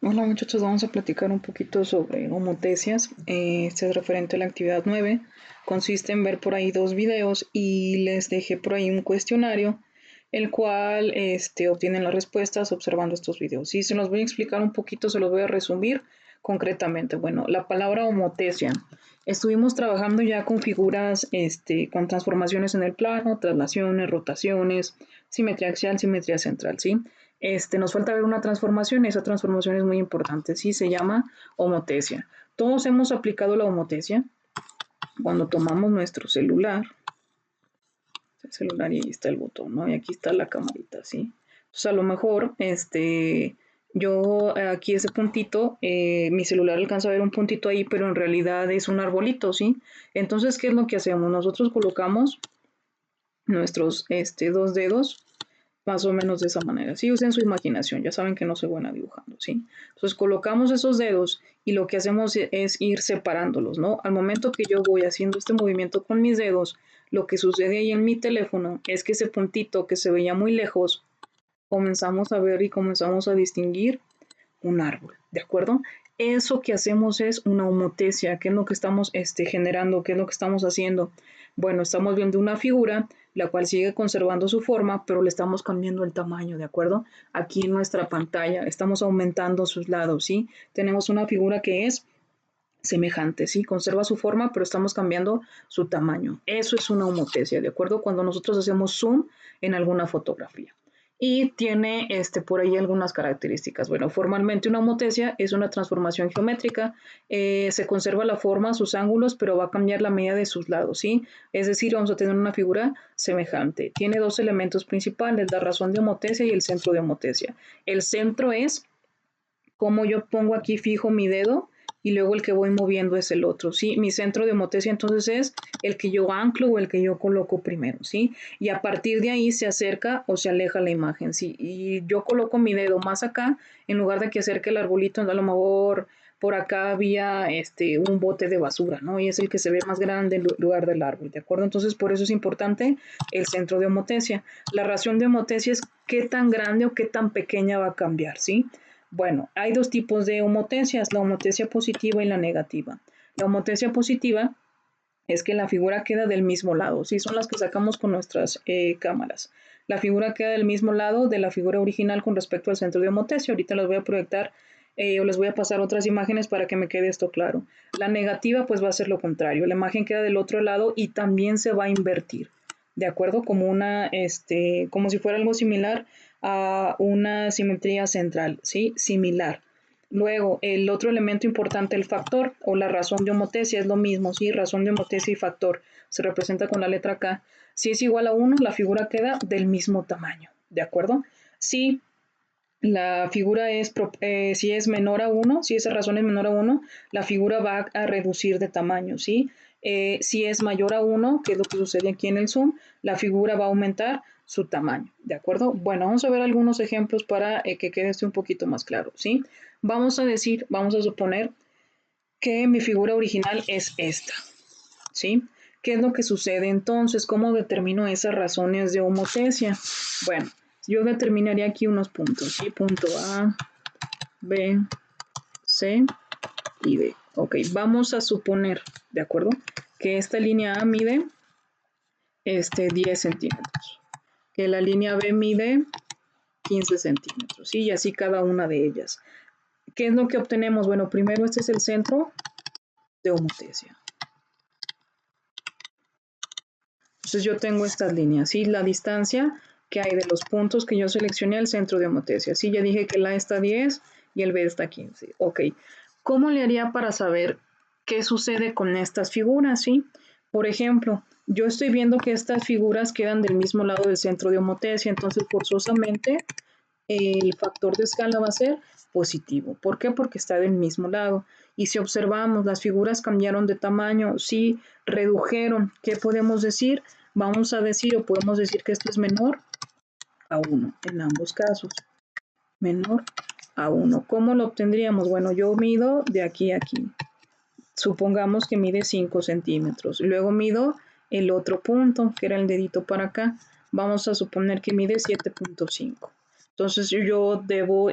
Hola muchachos, vamos a platicar un poquito sobre homotecias. Este es referente a la actividad 9. Consiste en ver por ahí dos videos y les dejé por ahí un cuestionario, el cual obtienen las respuestas observando estos videos. Sí, se los voy a explicar un poquito, se los voy a resumir concretamente. Bueno, la palabra homotecia. Estuvimos trabajando ya con figuras con transformaciones en el plano, traslaciones, rotaciones, simetría axial, simetría central, ¿sí? Nos falta ver una transformación, y esa transformación es muy importante, sí, se llama homotecia. Todos hemos aplicado la homotecia cuando tomamos nuestro celular, y ahí está el botón, ¿no? Y aquí está la camarita, ¿sí? Entonces a lo mejor, yo aquí ese puntito, mi celular alcanza a ver un puntito ahí, pero en realidad es un arbolito, ¿sí? Entonces, ¿qué es lo que hacemos? Nosotros colocamos nuestros dos dedos más o menos de esa manera. Sí, usen su imaginación, ya saben que no soy buena dibujando, ¿sí? Entonces colocamos esos dedos y lo que hacemos es ir separándolos, ¿no? Al momento que yo voy haciendo este movimiento con mis dedos, lo que sucede ahí en mi teléfono es que ese puntito que se veía muy lejos, comenzamos a ver y comenzamos a distinguir un árbol, ¿de acuerdo? Eso que hacemos es una homotecia. ¿Qué es lo que estamos generando? ¿Qué es lo que estamos haciendo? Bueno, estamos viendo una figura, la cual sigue conservando su forma, pero le estamos cambiando el tamaño, ¿de acuerdo? Aquí en nuestra pantalla estamos aumentando sus lados, ¿sí? Tenemos una figura que es semejante, ¿sí? Conserva su forma, pero estamos cambiando su tamaño. Eso es una homotecia, ¿de acuerdo? Cuando nosotros hacemos zoom en alguna fotografía. Y tiene por ahí algunas características. Bueno, formalmente una homotecia es una transformación geométrica, se conserva la forma, sus ángulos, pero va a cambiar la medida de sus lados, ¿sí? Es decir, vamos a tener una figura semejante. Tiene dos elementos principales, la razón de homotecia y el centro de homotecia. El centro es como yo pongo aquí fijo mi dedo y luego el que voy moviendo es el otro, ¿sí? Mi centro de homotecia entonces es el que yo anclo o el que yo coloco primero, ¿sí? Y a partir de ahí se acerca o se aleja la imagen, ¿sí? Y yo coloco mi dedo más acá, en lugar de que acerque el arbolito, a lo mejor por acá había un bote de basura, ¿no? Y es el que se ve más grande en lugar del árbol, ¿de acuerdo? Entonces por eso es importante el centro de homotecia. La razón de homotecia es qué tan grande o qué tan pequeña va a cambiar, ¿sí? Bueno, hay dos tipos de homotencias, la homotecia positiva y la negativa. La homotecia positiva es que la figura queda del mismo lado, sí, son las que sacamos con nuestras cámaras. La figura queda del mismo lado de la figura original con respecto al centro de homotecia. Ahorita les voy a proyectar o les voy a pasar otras imágenes para que me quede esto claro. La negativa pues va a ser lo contrario, la imagen queda del otro lado y también se va a invertir, ¿de acuerdo? Como si fuera algo similar a una simetría central, ¿sí? Similar. Luego, el otro elemento importante, el factor o la razón de homotecia, es lo mismo, ¿sí? Razón de homotecia y factor se representa con la letra K. Si es igual a 1, la figura queda del mismo tamaño, ¿de acuerdo? Si la figura si es menor a 1, si esa razón es menor a 1, la figura va a reducir de tamaño, ¿sí? Si es mayor a 1, que es lo que sucede aquí en el zoom, la figura va a aumentar su tamaño, ¿de acuerdo? Bueno, vamos a ver algunos ejemplos para que quede esto un poquito más claro, ¿sí? Vamos a suponer que mi figura original es esta, ¿sí? ¿Qué es lo que sucede entonces? ¿Cómo determino esas razones de homotecia? Bueno, yo determinaría aquí unos puntos, ¿sí? Punto A, B, C y D. Ok, vamos a suponer, ¿de acuerdo? Que esta línea A mide 10 centímetros, que la línea B mide 15 centímetros, ¿sí? Y así cada una de ellas. ¿Qué es lo que obtenemos? Bueno, primero este es el centro de homotecia. Entonces yo tengo estas líneas, ¿sí? La distancia que hay de los puntos que yo seleccioné al centro de homotecia. Sí, ya dije que el A está 10 y el B está 15. Ok. ¿Cómo le haría para saber qué sucede con estas figuras, sí? Por ejemplo, yo estoy viendo que estas figuras quedan del mismo lado del centro de homotecia, entonces forzosamente el factor de escala va a ser positivo. ¿Por qué? Porque está del mismo lado. Y si observamos, las figuras cambiaron de tamaño, sí, redujeron. ¿Qué podemos decir? Vamos a decir o podemos decir que esto es menor a 1 en ambos casos. Menor a 1. ¿Cómo lo obtendríamos? Bueno, yo mido de aquí a aquí. Supongamos que mide 5 centímetros. Luego mido el otro punto, que era el dedito para acá. Vamos a suponer que mide 7.5. Entonces yo debo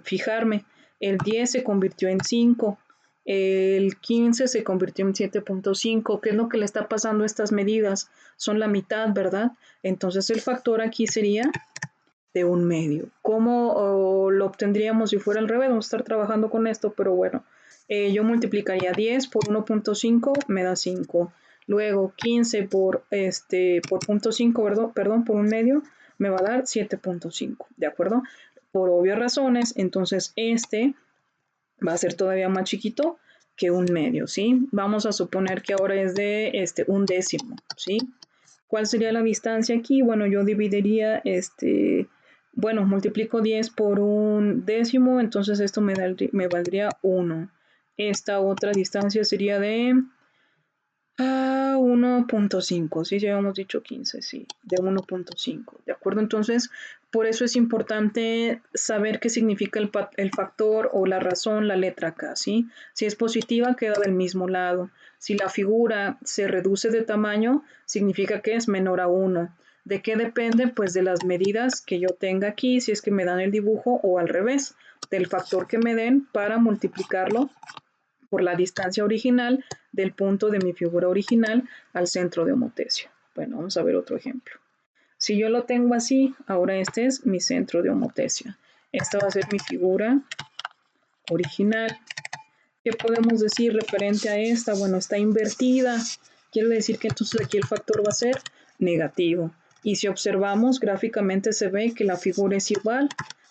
fijarme el 10 se convirtió en 5, el 15 se convirtió en 7.5. ¿Qué es lo que le está pasando a estas medidas? Son la mitad, ¿verdad? Entonces el factor aquí sería de 1/2. ¿Cómo lo obtendríamos si fuera al revés? Vamos a estar trabajando con esto, pero bueno, yo multiplicaría 10 por 1.5, me da 5. Luego 15 por 0.5, perdón, por 1/2, me va a dar 7.5, ¿de acuerdo? Por obvias razones, entonces este va a ser todavía más chiquito que 1/2, ¿sí? Vamos a suponer que ahora es de 1/10, ¿sí? ¿Cuál sería la distancia aquí? Bueno, yo dividiría bueno, multiplico 10 por 1/10, entonces esto me valdría 1. Esta otra distancia sería de 1.5, sí, ya habíamos dicho 15, sí, de 1.5, ¿de acuerdo? Entonces, por eso es importante saber qué significa el factor o la razón, la letra acá, ¿sí? Si es positiva, queda del mismo lado. Si la figura se reduce de tamaño, significa que es menor a 1. ¿De qué depende? Pues de las medidas que yo tenga aquí, si es que me dan el dibujo, o al revés, del factor que me den para multiplicarlo por la distancia original del punto de mi figura original al centro de homotesia. Bueno, vamos a ver otro ejemplo. Si yo lo tengo así, ahora este es mi centro de homotesia. Esta va a ser mi figura original. ¿Qué podemos decir referente a esta? Bueno, está invertida. Quiere decir que entonces aquí el factor va a ser negativo. Y si observamos, gráficamente se ve que la figura es igual,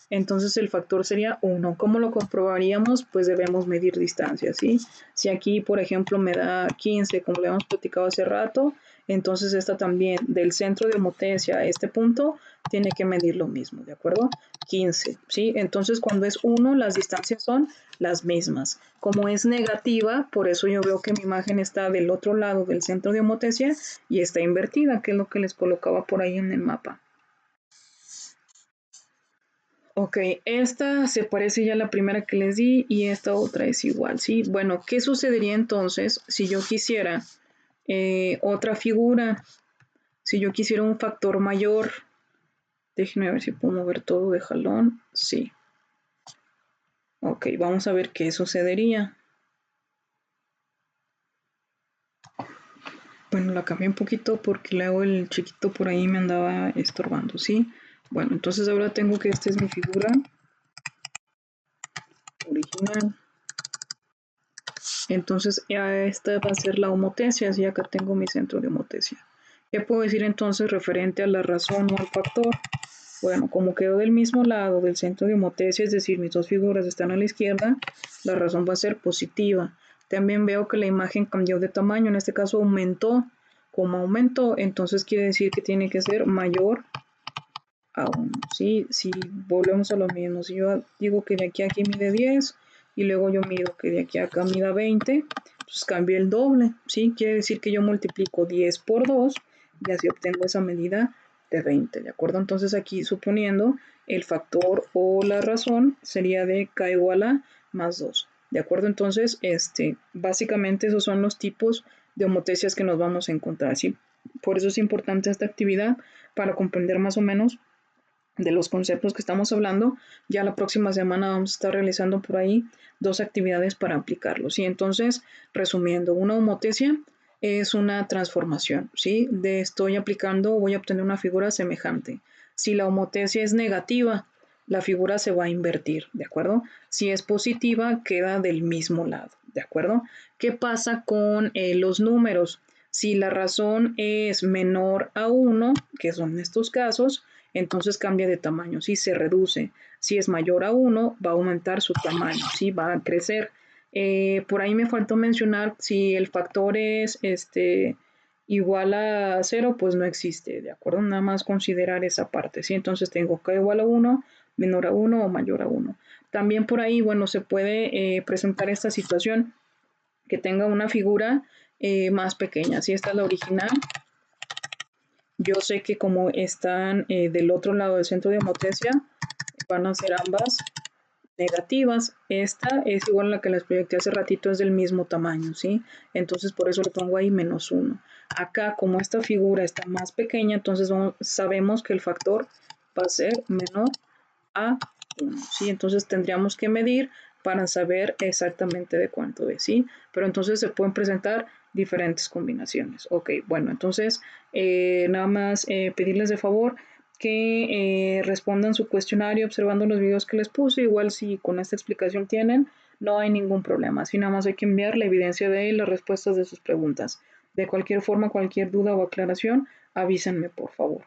entonces el factor sería 1. ¿Cómo lo comprobaríamos? Pues debemos medir distancias, ¿sí? Si aquí, por ejemplo, me da 15, como le hemos platicado hace rato, entonces esta también, del centro de homotesia a este punto, tiene que medir lo mismo, ¿de acuerdo? 15, ¿sí? Entonces cuando es 1, las distancias son las mismas. Como es negativa, por eso yo veo que mi imagen está del otro lado del centro de homotesia y está invertida, que es lo que les colocaba por ahí en el mapa. Ok, esta se parece ya a la primera que les di y esta otra es igual, ¿sí? Bueno, ¿qué sucedería entonces si yo quisiera otra figura? Si yo quisiera un factor mayor, déjenme ver si puedo mover todo de jalón. Sí. Ok, vamos a ver qué sucedería. Bueno, la cambié un poquito porque luego el chiquito por ahí me andaba estorbando, ¿sí? Bueno, entonces ahora tengo que esta es mi figura original. Entonces esta va a ser la homotesia, y acá tengo mi centro de homotesia. ¿Qué puedo decir entonces referente a la razón o al factor? Bueno, como quedó del mismo lado del centro de homotesia, es decir, mis dos figuras están a la izquierda, la razón va a ser positiva. También veo que la imagen cambió de tamaño, en este caso aumentó. Como aumentó, entonces quiere decir que tiene que ser mayor a 1. ¿Sí? Si volvemos a lo mismo, si yo digo que de aquí a aquí mide 10 y luego yo mido que de aquí a acá mida 20, pues cambia el doble. ¿Sí? Quiere decir que yo multiplico 10 por 2 y así obtengo esa medida de 20, ¿de acuerdo? Entonces aquí suponiendo el factor o la razón sería de k igual a más 2, ¿de acuerdo? Entonces, básicamente esos son los tipos de homotecias que nos vamos a encontrar, ¿sí? Por eso es importante esta actividad para comprender más o menos de los conceptos que estamos hablando. Ya la próxima semana vamos a estar realizando por ahí 2 actividades para aplicarlos. Y entonces, resumiendo, una homotesia es una transformación, ¿sí? De estoy aplicando, voy a obtener una figura semejante. Si la homotesia es negativa, la figura se va a invertir, ¿de acuerdo? Si es positiva, queda del mismo lado, ¿de acuerdo? ¿Qué pasa con los números? Si la razón es menor a 1, que son estos casos, entonces cambia de tamaño, si se reduce. Si es mayor a 1, va a aumentar su tamaño, ¿sí? Va a crecer. Por ahí me faltó mencionar si el factor es igual a 0, pues no existe, ¿de acuerdo? Nada más considerar esa parte, ¿sí? Entonces tengo k igual a 1, menor a 1 o mayor a 1. También por ahí, bueno, se puede presentar esta situación que tenga una figura más pequeña. Si esta es la original, yo sé que como están del otro lado del centro de homotesia, van a ser ambas negativas. Esta es igual a la que les proyecté hace ratito, es del mismo tamaño, ¿sí? Entonces por eso le pongo ahí menos 1. Acá, como esta figura está más pequeña, entonces sabemos que el factor va a ser menor a 1, ¿sí? Entonces tendríamos que medir para saber exactamente de cuánto es, ¿sí? Pero entonces se pueden presentar diferentes combinaciones. Ok, bueno, entonces nada más pedirles de favor que respondan su cuestionario observando los videos que les puse. Igual si con esta explicación tienen, no hay ningún problema. Así nada más hay que enviar la evidencia de las respuestas de sus preguntas. De cualquier forma, cualquier duda o aclaración, avísenme por favor.